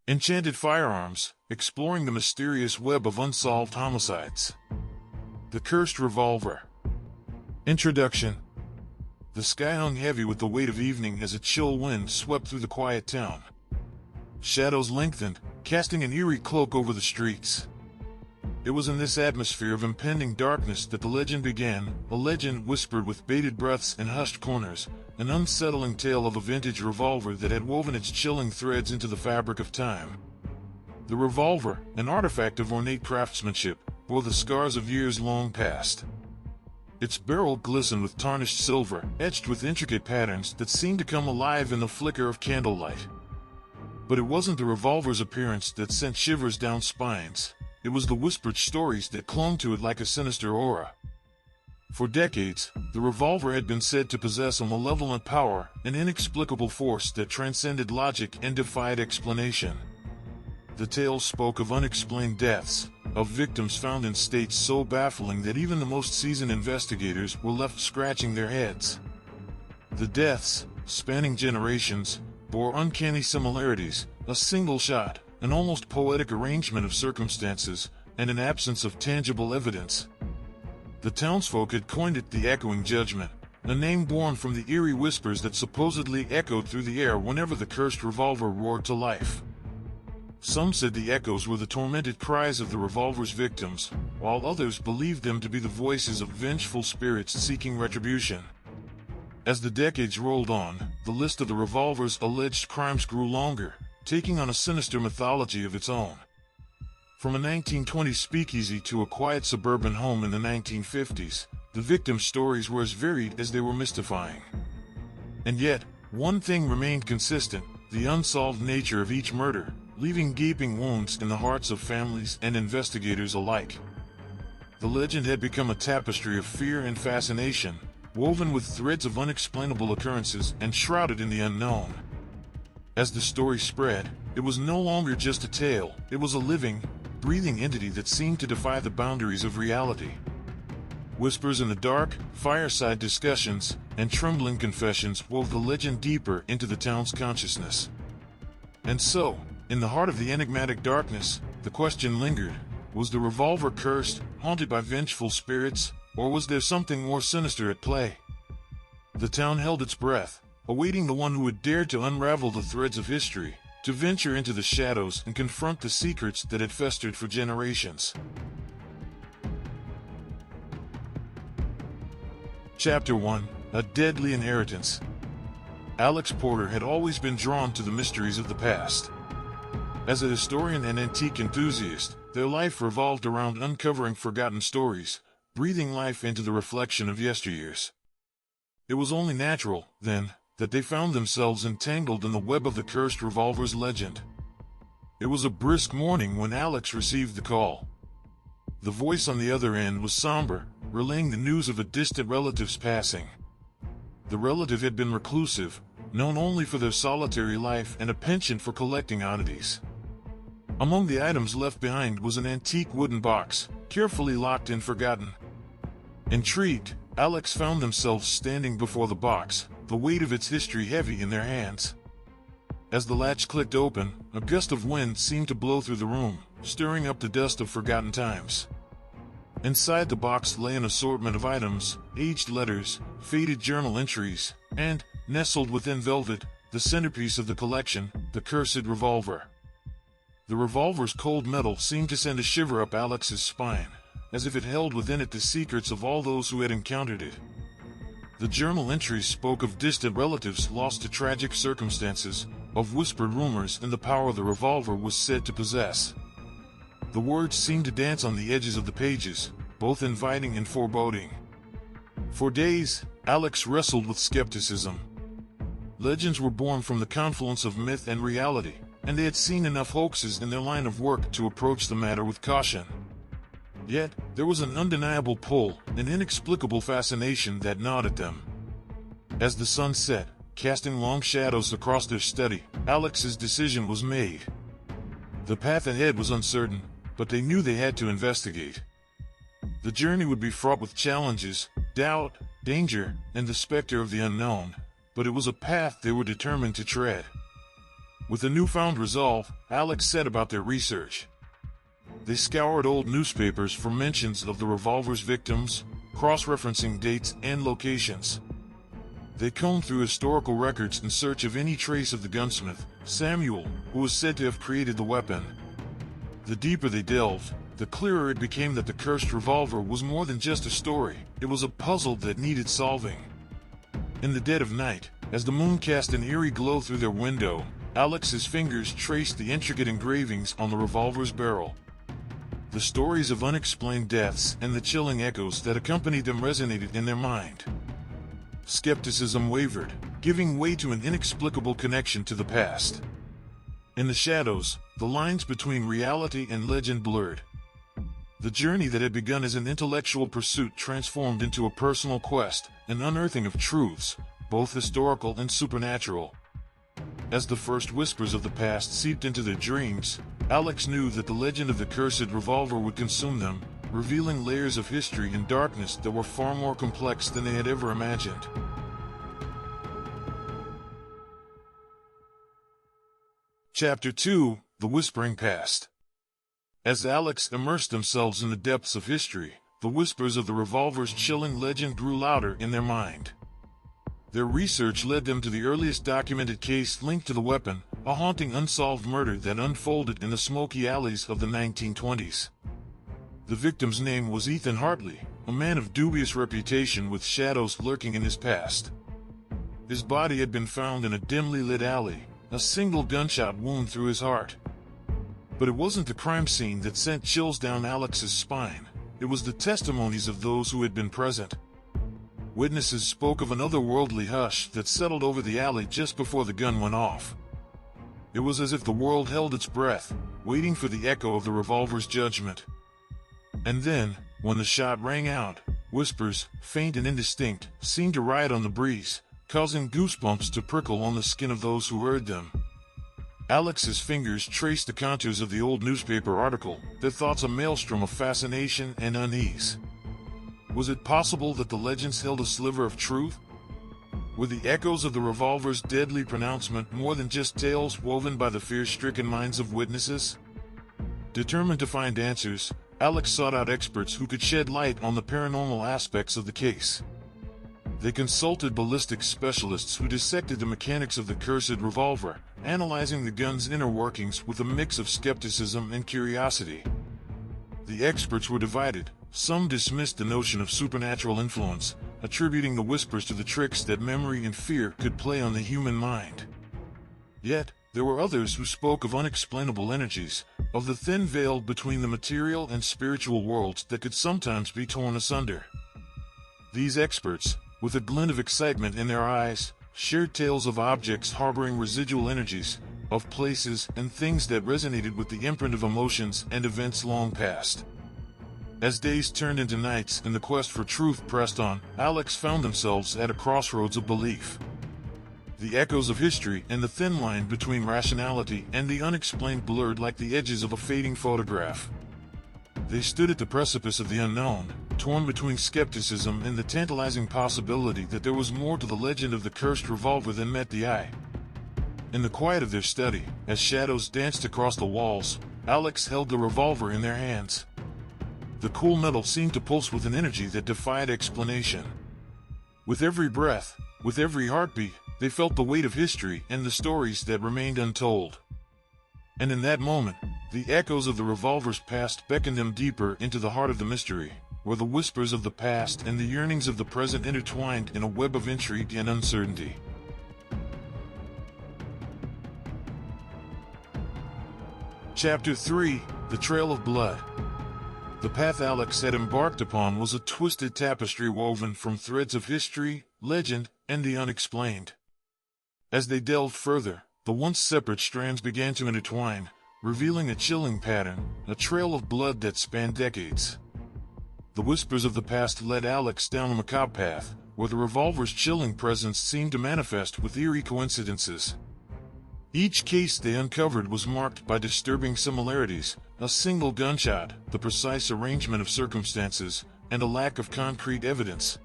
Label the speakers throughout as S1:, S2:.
S1: Enchanted Firearms, exploring the mysterious web of unsolved homicides. The Cursed Revolver. Introduction. The sky hung heavy with the weight of evening as a chill wind swept through the quiet town. Shadows lengthened, casting an eerie cloak over the streets. It was in this atmosphere of impending darkness that the legend began, a legend whispered with bated breaths and hushed corners, an unsettling tale of a vintage revolver that had woven its chilling threads into the fabric of time. The revolver, an artifact of ornate craftsmanship, bore the scars of years long past. Its barrel glistened with tarnished silver, etched with intricate patterns that seemed to come alive in the flicker of candlelight. But it wasn't the revolver's appearance that sent shivers down spines. It was the whispered stories that clung to it like a sinister aura. For decades, the revolver had been said to possess a malevolent power, an inexplicable force that transcended logic and defied explanation. The tales spoke of unexplained deaths, of victims found in states so baffling that even the most seasoned investigators were left scratching their heads. The deaths, spanning generations, bore uncanny similarities: a single shot, an almost poetic arrangement of circumstances, and an absence of tangible evidence. The townsfolk had coined it the Echoing Judgment, a name born from the eerie whispers that supposedly echoed through the air whenever the cursed revolver roared to life. Some said the echoes were the tormented cries of the revolver's victims, while others believed them to be the voices of vengeful spirits seeking retribution. As the decades rolled on, the list of the revolver's alleged crimes grew longer, taking on a sinister mythology of its own. From a 1920s speakeasy to a quiet suburban home in the 1950s, the victims' stories were as varied as they were mystifying. And yet, one thing remained consistent: the unsolved nature of each murder, leaving gaping wounds in the hearts of families and investigators alike. The legend had become a tapestry of fear and fascination, woven with threads of unexplainable occurrences and shrouded in the unknown. As the story spread, it was no longer just a tale, it was a living, breathing entity that seemed to defy the boundaries of reality. Whispers in the dark, fireside discussions, and trembling confessions wove the legend deeper into the town's consciousness. And so, in the heart of the enigmatic darkness, the question lingered: was the revolver cursed, haunted by vengeful spirits, or was there something more sinister at play? The town held its breath, awaiting the one who had dared to unravel the threads of history, to venture into the shadows and confront the secrets that had festered for generations. Chapter 1: A Deadly Inheritance. Alex Porter had always been drawn to the mysteries of the past. As a historian and antique enthusiast, their life revolved around uncovering forgotten stories, breathing life into the reflection of yesteryears. It was only natural, then, that they found themselves entangled in the web of the cursed revolver's legend. It was a brisk morning when Alex received the call. The voice on the other end was somber, relaying the news of a distant relative's passing. The relative had been reclusive, known only for their solitary life and a penchant for collecting oddities. Among the items left behind was an antique wooden box, carefully locked and forgotten. Intrigued, Alex found themselves standing before the box, the weight of its history heavy in their hands. As the latch clicked open, a gust of wind seemed to blow through the room, stirring up the dust of forgotten times. Inside the box lay an assortment of items: aged letters, faded journal entries, and, nestled within velvet, the centerpiece of the collection, the cursed revolver. The revolver's cold metal seemed to send a shiver up Alex's spine, as if it held within it the secrets of all those who had encountered it. The journal entries spoke of distant relatives lost to tragic circumstances, of whispered rumors and the power the revolver was said to possess. The words seemed to dance on the edges of the pages, both inviting and foreboding. For days, Alex wrestled with skepticism. Legends were born from the confluence of myth and reality, and they had seen enough hoaxes in their line of work to approach the matter with caution. Yet, there was an undeniable pull, an inexplicable fascination that gnawed at them. As the sun set, casting long shadows across their study, Alex's decision was made. The path ahead was uncertain, but they knew they had to investigate. The journey would be fraught with challenges, doubt, danger, and the specter of the unknown, but it was a path they were determined to tread. With a newfound resolve, Alex set about their research. They scoured old newspapers for mentions of the revolver's victims, cross-referencing dates and locations. They combed through historical records in search of any trace of the gunsmith, Samuel, who was said to have created the weapon. The deeper they delved, the clearer it became that the cursed revolver was more than just a story. It was a puzzle that needed solving. In the dead of night, as the moon cast an eerie glow through their window, Alex's fingers traced the intricate engravings on the revolver's barrel. The stories of unexplained deaths and the chilling echoes that accompanied them resonated in their mind. Skepticism wavered, giving way to an inexplicable connection to the past. In the shadows, the lines between reality and legend blurred. The journey that had begun as an intellectual pursuit transformed into a personal quest, an unearthing of truths, both historical and supernatural. As the first whispers of the past seeped into their dreams, Alex knew that the legend of the cursed revolver would consume them, revealing layers of history and darkness that were far more complex than they had ever imagined. Chapter 2: The Whispering Past. As Alex immersed themselves in the depths of history, the whispers of the revolver's chilling legend grew louder in their mind. Their research led them to the earliest documented case linked to the weapon, a haunting unsolved murder that unfolded in the smoky alleys of the 1920s. The victim's name was Ethan Hartley, a man of dubious reputation with shadows lurking in his past. His body had been found in a dimly lit alley, a single gunshot wound through his heart. But it wasn't the crime scene that sent chills down Alex's spine. It was the testimonies of those who had been present. Witnesses spoke of an otherworldly hush that settled over the alley just before the gun went off. It was as if the world held its breath, waiting for the echo of the revolver's judgment. And then, when the shot rang out, whispers, faint and indistinct, seemed to ride on the breeze, causing goosebumps to prickle on the skin of those who heard them. Alex's fingers traced the contours of the old newspaper article, their thoughts a maelstrom of fascination and unease. Was it possible that the legends held a sliver of truth? Were the echoes of the revolver's deadly pronouncement more than just tales woven by the fear-stricken minds of witnesses? Determined to find answers, Alex sought out experts who could shed light on the paranormal aspects of the case. They consulted ballistics specialists who dissected the mechanics of the cursed revolver, analyzing the gun's inner workings with a mix of skepticism and curiosity. The experts were divided. Some dismissed the notion of supernatural influence, attributing the whispers to the tricks that memory and fear could play on the human mind. Yet, there were others who spoke of unexplainable energies, of the thin veil between the material and spiritual worlds that could sometimes be torn asunder. These experts, with a glint of excitement in their eyes, shared tales of objects harboring residual energies, of places and things that resonated with the imprint of emotions and events long past. As days turned into nights and the quest for truth pressed on, Alex found themselves at a crossroads of belief. The echoes of history and the thin line between rationality and the unexplained blurred like the edges of a fading photograph. They stood at the precipice of the unknown, torn between skepticism and the tantalizing possibility that there was more to the legend of the cursed revolver than met the eye. In the quiet of their study, as shadows danced across the walls, Alex held the revolver in their hands. The cool metal seemed to pulse with an energy that defied explanation. With every breath, with every heartbeat, they felt the weight of history and the stories that remained untold. And in that moment, the echoes of the revolver's past beckoned them deeper into the heart of the mystery, where the whispers of the past and the yearnings of the present intertwined in a web of intrigue and uncertainty. Chapter 3: The Trail of Blood. The path Alex had embarked upon was a twisted tapestry woven from threads of history, legend, and the unexplained. As they delved further, the once separate strands began to intertwine, revealing a chilling pattern, a trail of blood that spanned decades. The whispers of the past led Alex down a macabre path, where the revolver's chilling presence seemed to manifest with eerie coincidences. Each case they uncovered was marked by disturbing similarities: a single gunshot, the precise arrangement of circumstances, and a lack of concrete evidence.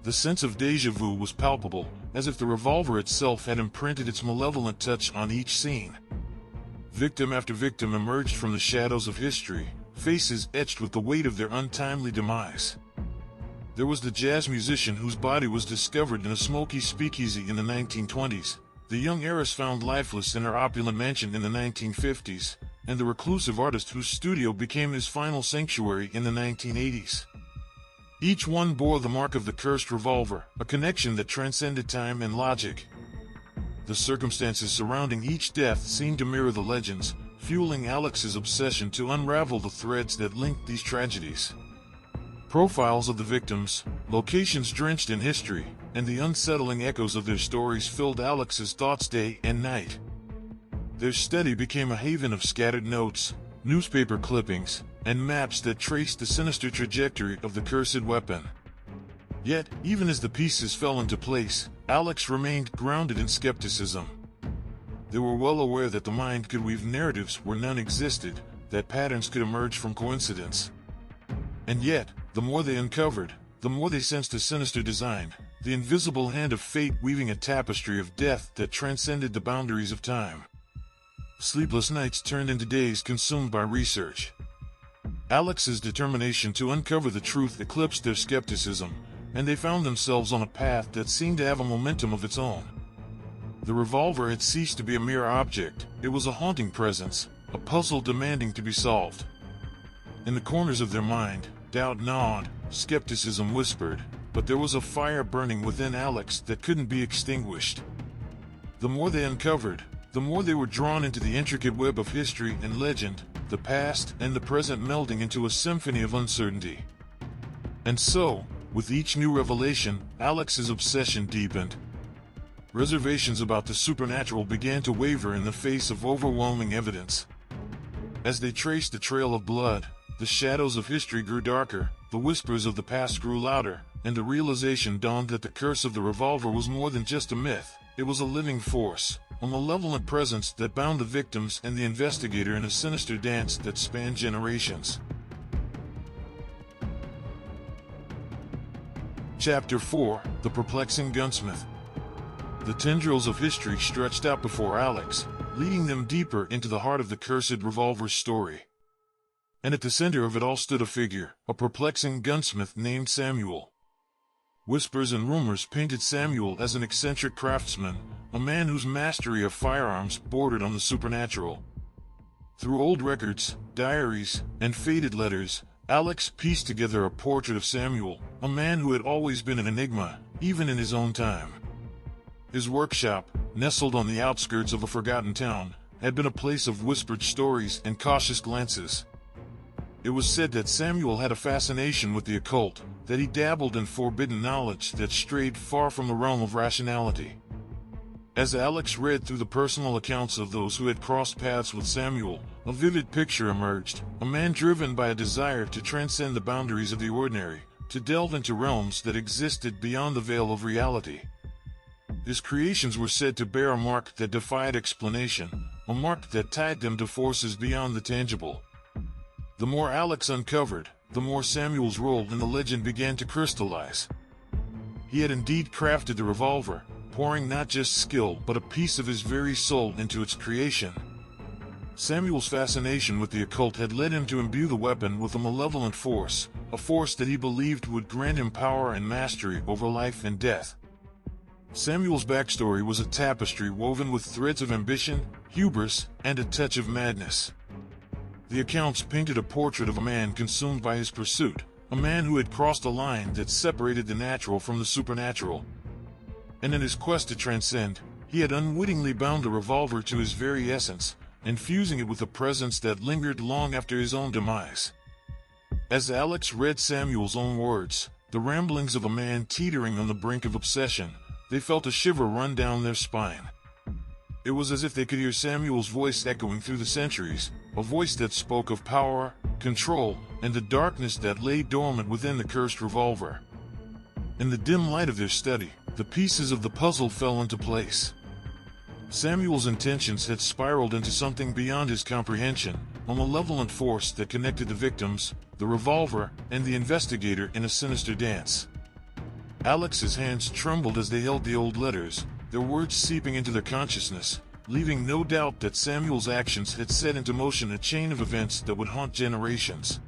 S1: The sense of déjà vu was palpable, as if the revolver itself had imprinted its malevolent touch on each scene. Victim after victim emerged from the shadows of history, faces etched with the weight of their untimely demise. There was the jazz musician whose body was discovered in a smoky speakeasy in the 1920s, the young heiress found lifeless in her opulent mansion in the 1950s, and the reclusive artist whose studio became his final sanctuary in the 1980s. Each one bore the mark of the cursed revolver, a connection that transcended time and logic. The circumstances surrounding each death seemed to mirror the legends, fueling Alex's obsession to unravel the threads that linked these tragedies. Profiles of the victims, locations drenched in history, and the unsettling echoes of their stories filled Alex's thoughts day and night. Their study became a haven of scattered notes, newspaper clippings, and maps that traced the sinister trajectory of the cursed weapon. Yet, even as the pieces fell into place, Alex remained grounded in skepticism. They were well aware that the mind could weave narratives where none existed, that patterns could emerge from coincidence. And yet, the more they uncovered, the more they sensed a sinister design, the invisible hand of fate weaving a tapestry of death that transcended the boundaries of time. Sleepless nights turned into days consumed by research. Alex's determination to uncover the truth eclipsed their skepticism, and they found themselves on a path that seemed to have a momentum of its own. The revolver had ceased to be a mere object, it was a haunting presence, a puzzle demanding to be solved. In the corners of their mind, doubt gnawed, skepticism whispered, but there was a fire burning within Alex that couldn't be extinguished. The more they uncovered, the more they were drawn into the intricate web of history and legend, the past and the present melding into a symphony of uncertainty. And so, with each new revelation, Alex's obsession deepened. Reservations about the supernatural began to waver in the face of overwhelming evidence. As they traced the trail of blood, the shadows of history grew darker, the whispers of the past grew louder, and the realization dawned that the curse of the revolver was more than just a myth. It was a living force, a malevolent presence that bound the victims and the investigator in a sinister dance that spanned generations. Chapter 4: The Perplexing Gunsmith. The tendrils of history stretched out before Alex, leading them deeper into the heart of the cursed revolver's story. And at the center of it all stood a figure, a perplexing gunsmith named Samuel. Whispers and rumors painted Samuel as an eccentric craftsman, a man whose mastery of firearms bordered on the supernatural. Through old records, diaries, and faded letters, Alex pieced together a portrait of Samuel, a man who had always been an enigma, even in his own time. His workshop, nestled on the outskirts of a forgotten town, had been a place of whispered stories and cautious glances. It was said that Samuel had a fascination with the occult, that he dabbled in forbidden knowledge that strayed far from the realm of rationality. As Alex read through the personal accounts of those who had crossed paths with Samuel, a vivid picture emerged, a man driven by a desire to transcend the boundaries of the ordinary, to delve into realms that existed beyond the veil of reality. His creations were said to bear a mark that defied explanation, a mark that tied them to forces beyond the tangible. The more Alex uncovered, the more Samuel's role in the legend began to crystallize. He had indeed crafted the revolver, pouring not just skill but a piece of his very soul into its creation. Samuel's fascination with the occult had led him to imbue the weapon with a malevolent force, a force that he believed would grant him power and mastery over life and death. Samuel's backstory was a tapestry woven with threads of ambition, hubris, and a touch of madness. The accounts painted a portrait of a man consumed by his pursuit, a man who had crossed a line that separated the natural from the supernatural. And in his quest to transcend, he had unwittingly bound the revolver to his very essence, infusing it with a presence that lingered long after his own demise. As Alex read Samuel's own words, the ramblings of a man teetering on the brink of obsession, they felt a shiver run down their spine. It was as if they could hear Samuel's voice echoing through the centuries, a voice that spoke of power, control, and the darkness that lay dormant within the cursed revolver. In the dim light of their study, the pieces of the puzzle fell into place. Samuel's intentions had spiraled into something beyond his comprehension, a malevolent force that connected the victims, the revolver, and the investigator in a sinister dance. Alex's hands trembled as they held the old letters, their words seeping into their consciousness, leaving no doubt that Samuel's actions had set into motion a chain of events that would haunt generations.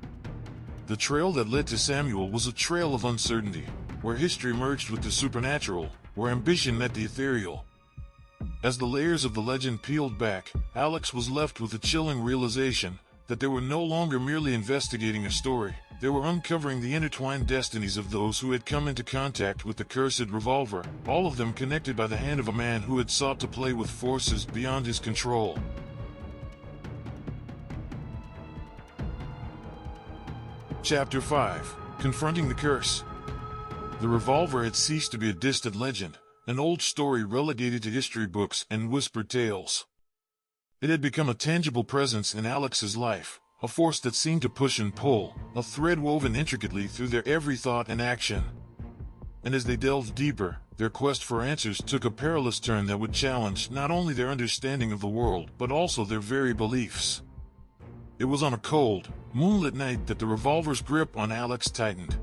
S1: The trail that led to Samuel was a trail of uncertainty, where history merged with the supernatural, where ambition met the ethereal. As the layers of the legend peeled back, Alex was left with a chilling realization that they were no longer merely investigating a story, they were uncovering the intertwined destinies of those who had come into contact with the cursed revolver, all of them connected by the hand of a man who had sought to play with forces beyond his control. Chapter 5. Confronting the Curse. The revolver had ceased to be a distant legend, an old story relegated to history books and whispered tales. It had become a tangible presence in Alex's life, a force that seemed to push and pull, a thread woven intricately through their every thought and action. And as they delved deeper, their quest for answers took a perilous turn that would challenge not only their understanding of the world but also their very beliefs. It was on a cold, moonlit night that the revolver's grip on Alex tightened.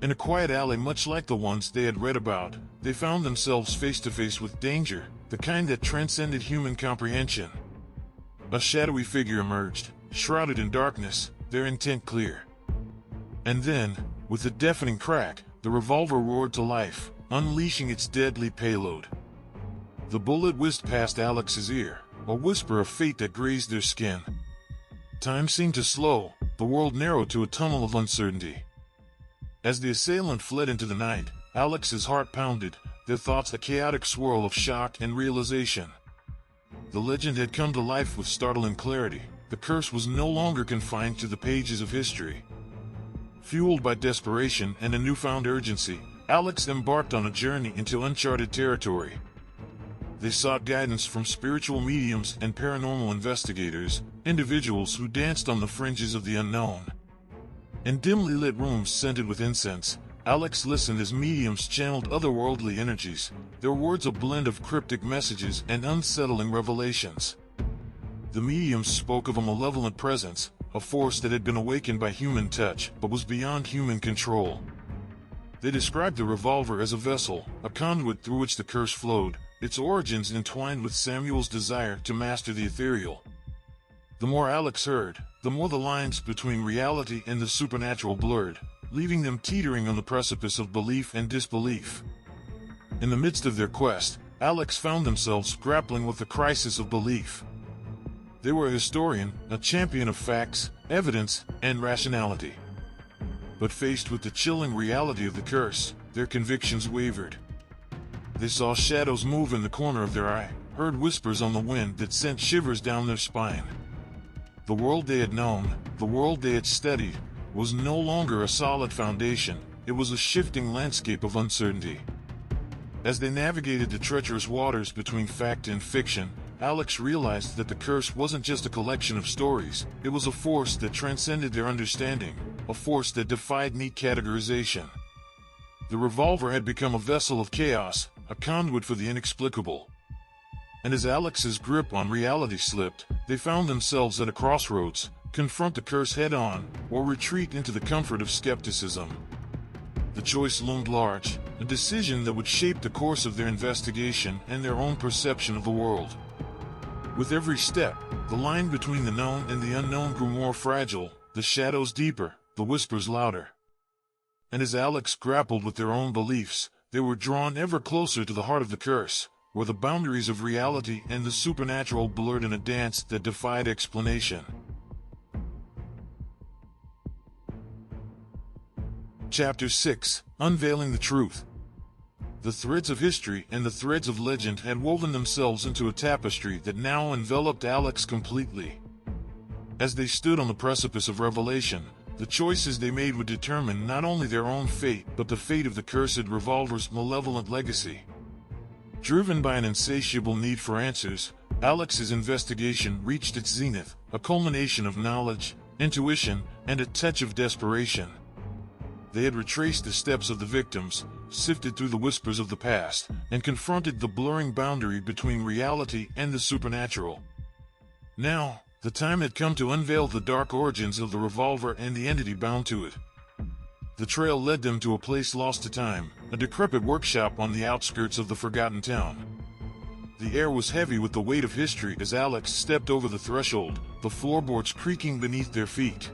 S1: In a quiet alley much like the ones they had read about, they found themselves face to face with danger, the kind that transcended human comprehension. A shadowy figure emerged, shrouded in darkness, their intent clear. And then, with a deafening crack, the revolver roared to life, unleashing its deadly payload. The bullet whizzed past Alex's ear, a whisper of fate that grazed their skin. Time seemed to slow, the world narrowed to a tunnel of uncertainty. As the assailant fled into the night, Alex's heart pounded, their thoughts a chaotic swirl of shock and realization. The legend had come to life with startling clarity. The curse was no longer confined to the pages of history. Fueled by desperation and a newfound urgency, Alex embarked on a journey into uncharted territory. They sought guidance from spiritual mediums and paranormal investigators, individuals who danced on the fringes of the unknown. In dimly lit rooms scented with incense, Alex listened as mediums channeled otherworldly energies, their words a blend of cryptic messages and unsettling revelations. The mediums spoke of a malevolent presence, a force that had been awakened by human touch but was beyond human control. They described the revolver as a vessel, a conduit through which the curse flowed, its origins entwined with Samuel's desire to master the ethereal. The more Alex heard, the more the lines between reality and the supernatural blurred, leaving them teetering on the precipice of belief and disbelief. In the midst of their quest, Alex found themselves grappling with the crisis of belief. They were a historian, a champion of facts, evidence, and rationality. But faced with the chilling reality of the curse, their convictions wavered. They saw shadows move in the corner of their eye, heard whispers on the wind that sent shivers down their spine. The world they had known, the world they had studied, was no longer a solid foundation, it was a shifting landscape of uncertainty. As they navigated the treacherous waters between fact and fiction, Alex realized that the curse wasn't just a collection of stories, it was a force that transcended their understanding, a force that defied neat categorization. The revolver had become a vessel of chaos, a conduit for the inexplicable. And as Alex's grip on reality slipped, they found themselves at a crossroads, confront the curse head-on, or retreat into the comfort of skepticism. The choice loomed large, a decision that would shape the course of their investigation and their own perception of the world. With every step, the line between the known and the unknown grew more fragile, the shadows deeper, the whispers louder. And as Alex grappled with their own beliefs, they were drawn ever closer to the heart of the curse, where the boundaries of reality and the supernatural blurred in a dance that defied explanation. Chapter 6. Unveiling the Truth. The threads of history and the threads of legend had woven themselves into a tapestry that now enveloped Alex completely. As they stood on the precipice of revelation, the choices they made would determine not only their own fate but the fate of the cursed revolver's malevolent legacy. Driven by an insatiable need for answers, Alex's investigation reached its zenith, a culmination of knowledge, intuition, and a touch of desperation. They had retraced the steps of the victims, sifted through the whispers of the past, and confronted the blurring boundary between reality and the supernatural. Now, the time had come to unveil the dark origins of the revolver and the entity bound to it. The trail led them to a place lost to time, a decrepit workshop on the outskirts of the forgotten town. The air was heavy with the weight of history as Alex stepped over the threshold, the floorboards creaking beneath their feet.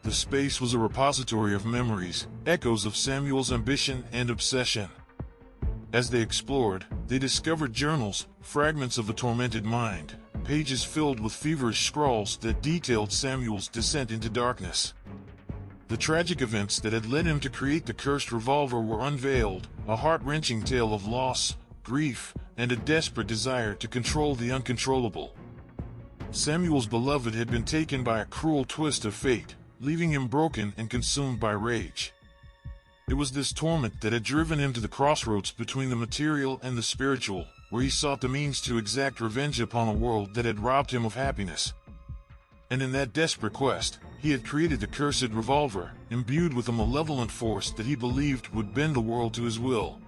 S1: The space was a repository of memories, echoes of Samuel's ambition and obsession. As they explored, they discovered journals, fragments of a tormented mind, pages filled with feverish scrawls that detailed Samuel's descent into darkness. The tragic events that had led him to create the cursed revolver were unveiled, a heart-wrenching tale of loss, grief, and a desperate desire to control the uncontrollable. Samuel's beloved had been taken by a cruel twist of fate, leaving him broken and consumed by rage. It was this torment that had driven him to the crossroads between the material and the spiritual, where he sought the means to exact revenge upon a world that had robbed him of happiness. And in that desperate quest, he had created the cursed revolver, imbued with a malevolent force that he believed would bend the world to his will.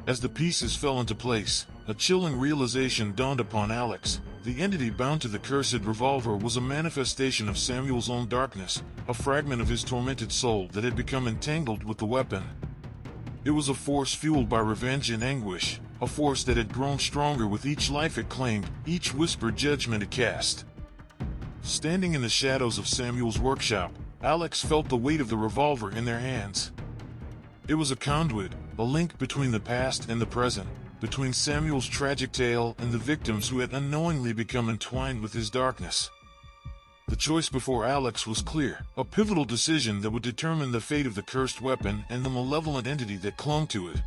S1: As the pieces fell into place, a chilling realization dawned upon Alex. The entity bound to the cursed revolver was a manifestation of Samuel's own darkness, a fragment of his tormented soul that had become entangled with the weapon. It was a force fueled by revenge and anguish, a force that had grown stronger with each life it claimed, each whispered judgment it cast. Standing in the shadows of Samuel's workshop, Alex felt the weight of the revolver in their hands. It was a conduit, a link between the past and the present, between Samuel's tragic tale and the victims who had unknowingly become entwined with his darkness. The choice before Alex was clear, a pivotal decision that would determine the fate of the cursed weapon and the malevolent entity that clung to it.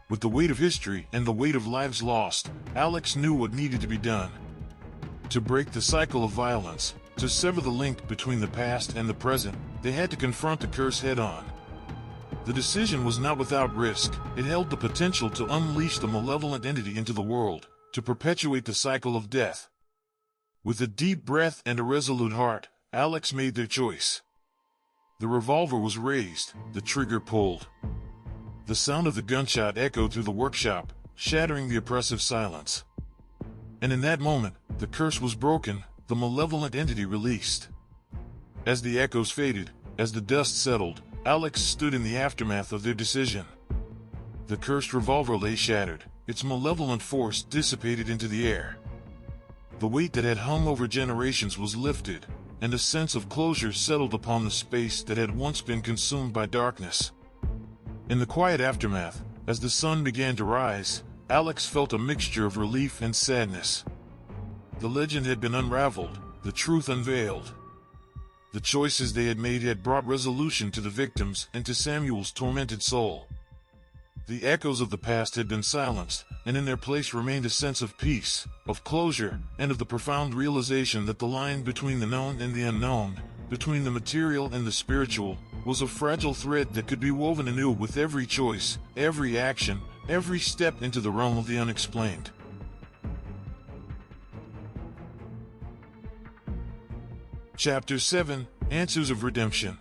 S1: With the weight of history and the weight of lives lost, Alex knew what needed to be done. To break the cycle of violence, to sever the link between the past and the present, they had to confront the curse head-on. The decision was not without risk. It held the potential to unleash the malevolent entity into the world, to perpetuate the cycle of death. With a deep breath and a resolute heart, Alex made their choice. The revolver was raised, the trigger pulled. The sound of the gunshot echoed through the workshop, shattering the oppressive silence. And in that moment, the curse was broken, the malevolent entity released. As the echoes faded, as the dust settled, Alex stood in the aftermath of their decision. The cursed revolver lay shattered, its malevolent force dissipated into the air. The weight that had hung over generations was lifted, and a sense of closure settled upon the space that had once been consumed by darkness. In the quiet aftermath, as the sun began to rise, Alex felt a mixture of relief and sadness. The legend had been unraveled, the truth unveiled. The choices they had made had brought resolution to the victims and to Samuel's tormented soul. The echoes of the past had been silenced, and in their place remained a sense of peace, of closure, and of the profound realization that the line between the known and the unknown, between the material and the spiritual, was a fragile thread that could be woven anew with every choice, every action, every step into the realm of the unexplained. Chapter 7: Answers of Redemption.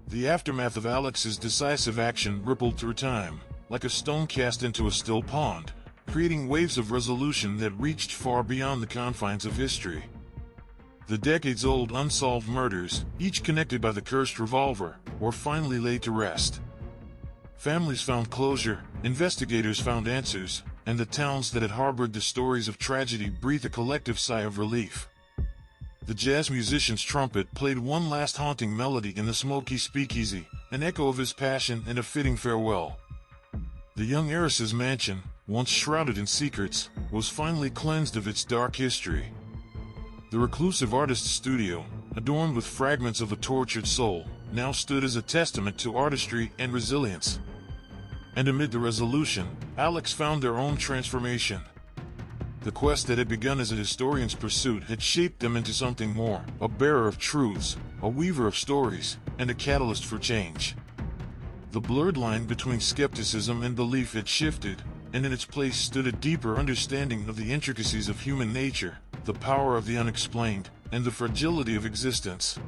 S1: The aftermath of Alex's decisive action rippled through time, like a stone cast into a still pond, creating waves of resolution that reached far beyond the confines of history. The decades-old unsolved murders, each connected by the cursed revolver, were finally laid to rest. Families found closure, investigators found answers, and the towns that had harbored the stories of tragedy breathed a collective sigh of relief. The jazz musician's trumpet played one last haunting melody in the smoky speakeasy, an echo of his passion and a fitting farewell. The young heiress's mansion, once shrouded in secrets, was finally cleansed of its dark history. The reclusive artist's studio, adorned with fragments of a tortured soul, now stood as a testament to artistry and resilience. And amid the resolution, Alex found their own transformation. The quest that had begun as a historian's pursuit had shaped them into something more, a bearer of truths, a weaver of stories, and a catalyst for change. The blurred line between skepticism and belief had shifted, and in its place stood a deeper understanding of the intricacies of human nature, the power of the unexplained, and the fragility of existence.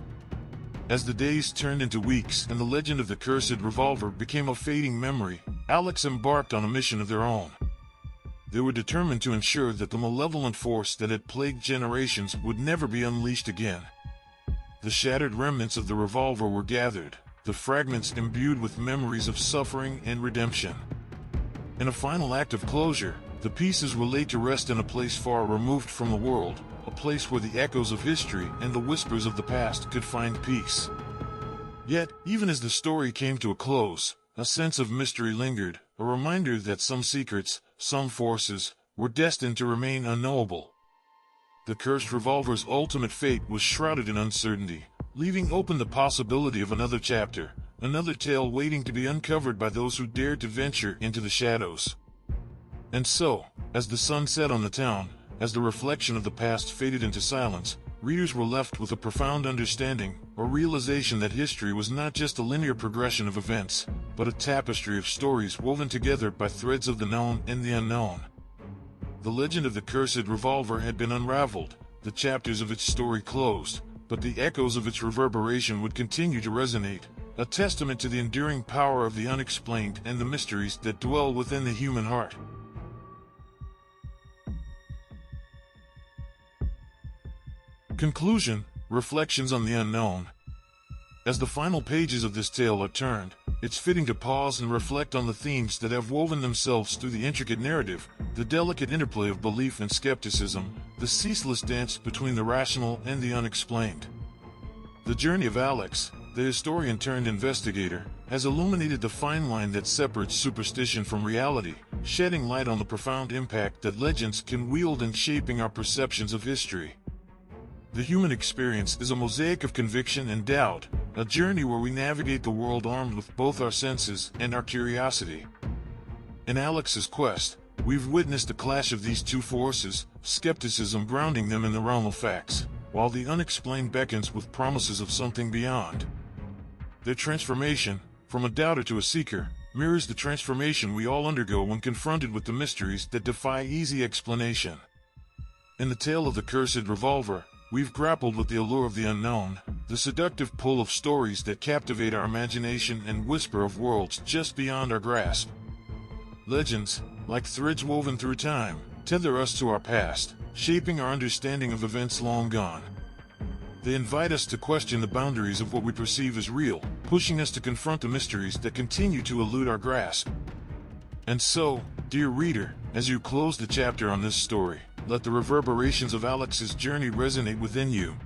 S1: As the days turned into weeks and the legend of the cursed revolver became a fading memory, Alex embarked on a mission of their own. They were determined to ensure that the malevolent force that had plagued generations would never be unleashed again. The shattered remnants of the revolver were gathered, the fragments imbued with memories of suffering and redemption. In a final act of closure, the pieces were laid to rest in a place far removed from the world, a place where the echoes of history and the whispers of the past could find peace. Yet, even as the story came to a close, a sense of mystery lingered, a reminder that some secrets, some forces, were destined to remain unknowable. The cursed revolver's ultimate fate was shrouded in uncertainty, leaving open the possibility of another chapter, another tale waiting to be uncovered by those who dared to venture into the shadows. And so, as the sun set on the town, as the reflection of the past faded into silence, readers were left with a profound understanding, a realization that history was not just a linear progression of events, but a tapestry of stories woven together by threads of the known and the unknown. The legend of the cursed revolver had been unraveled, the chapters of its story closed, but the echoes of its reverberation would continue to resonate, a testament to the enduring power of the unexplained and the mysteries that dwell within the human heart. Conclusion: Reflections on the unknown. As the final pages of this tale are turned, it's fitting to pause and reflect on the themes that have woven themselves through the intricate narrative, the delicate interplay of belief and skepticism, the ceaseless dance between the rational and the unexplained. The journey of Alex, the historian turned investigator, has illuminated the fine line that separates superstition from reality, shedding light on the profound impact that legends can wield in shaping our perceptions of history. The human experience is a mosaic of conviction and doubt, a journey where we navigate the world armed with both our senses and our curiosity. In Alex's quest, we've witnessed a clash of these two forces, skepticism grounding them in the realm of facts, while the unexplained beckons with promises of something beyond. Their transformation, from a doubter to a seeker, mirrors the transformation we all undergo when confronted with the mysteries that defy easy explanation. In the tale of the cursed revolver, we've grappled with the allure of the unknown, the seductive pull of stories that captivate our imagination and whisper of worlds just beyond our grasp. Legends, like threads woven through time, tether us to our past, shaping our understanding of events long gone. They invite us to question the boundaries of what we perceive as real, pushing us to confront the mysteries that continue to elude our grasp. And so, dear reader, as you close the chapter on this story, let the reverberations of Alex's journey resonate within you.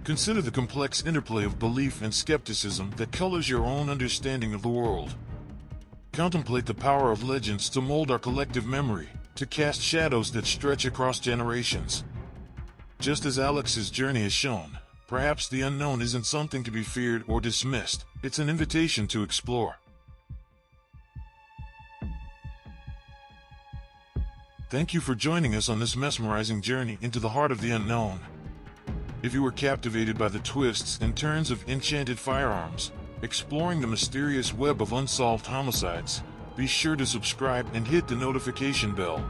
S1: Consider the complex interplay of belief and skepticism that colors your own understanding of the world. Contemplate the power of legends to mold our collective memory, to cast shadows that stretch across generations. Just as Alex's journey has shown, perhaps the unknown isn't something to be feared or dismissed, it's an invitation to explore. Thank you for joining us on this mesmerizing journey into the heart of the unknown. If you were captivated by the twists and turns of Enchanted Firearms, exploring the mysterious web of unsolved homicides, be sure to subscribe and hit the notification bell.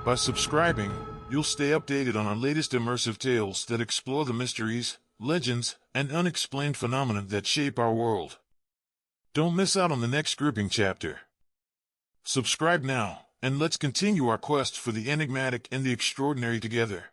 S1: By subscribing, you'll stay updated on our latest immersive tales that explore the mysteries, legends, and unexplained phenomena that shape our world. Don't miss out on the next gripping chapter. Subscribe now, and let's continue our quest for the enigmatic and the extraordinary together.